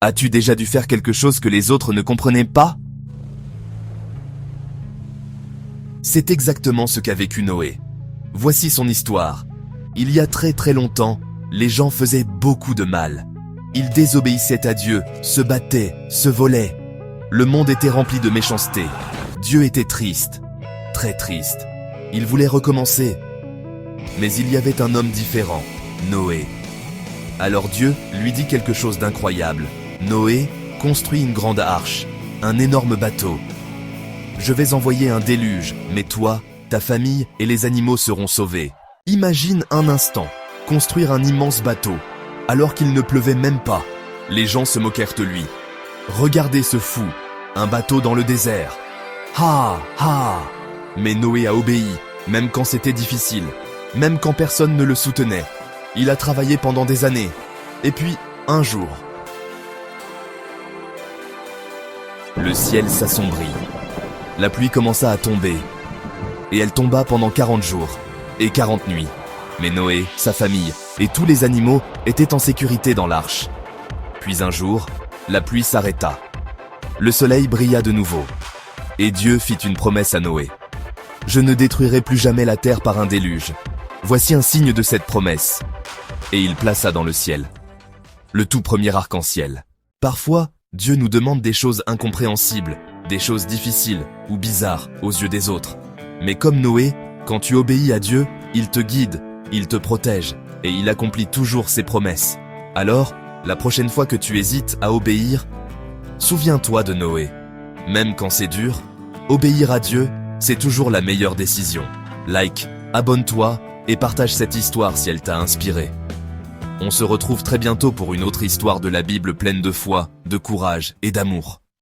As-tu déjà dû faire quelque chose que les autres ne comprenaient pas? C'est exactement ce qu'a vécu Noé. Voici son histoire. Il y a très très longtemps, les gens faisaient beaucoup de mal. Ils désobéissaient à Dieu, se battaient, se volaient. Le monde était rempli de méchanceté. Dieu était triste, très triste. Il voulait recommencer. Mais il y avait un homme différent, Noé. Alors Dieu lui dit quelque chose d'incroyable. Noé, construis une grande arche, un énorme bateau. Je vais envoyer un déluge, mais toi, ta famille et les animaux seront sauvés. Imagine un instant, construire un immense bateau, alors qu'il ne pleuvait même pas. Les gens se moquèrent de lui. Regardez ce fou, un bateau dans le désert. Ha, ha! Mais Noé a obéi, même quand c'était difficile, même quand personne ne le soutenait. Il a travaillé pendant des années. Et puis, un jour, le ciel s'assombrit. La pluie commença à tomber. Et elle tomba pendant 40 jours et 40 nuits. Mais Noé, sa famille et tous les animaux étaient en sécurité dans l'arche. Puis un jour, la pluie s'arrêta. Le soleil brilla de nouveau. Et Dieu fit une promesse à Noé. « Je ne détruirai plus jamais la terre par un déluge. Voici un signe de cette promesse. » Et il plaça dans le ciel le tout premier arc-en-ciel. Parfois, Dieu nous demande des choses incompréhensibles, des choses difficiles ou bizarres aux yeux des autres. Mais comme Noé, quand tu obéis à Dieu, il te guide, il te protège et il accomplit toujours ses promesses. Alors, la prochaine fois que tu hésites à obéir, souviens-toi de Noé. Même quand c'est dur, obéir à Dieu, c'est toujours la meilleure décision. Like, abonne-toi et partage cette histoire si elle t'a inspiré. On se retrouve très bientôt pour une autre histoire de la Bible pleine de foi, de courage et d'amour.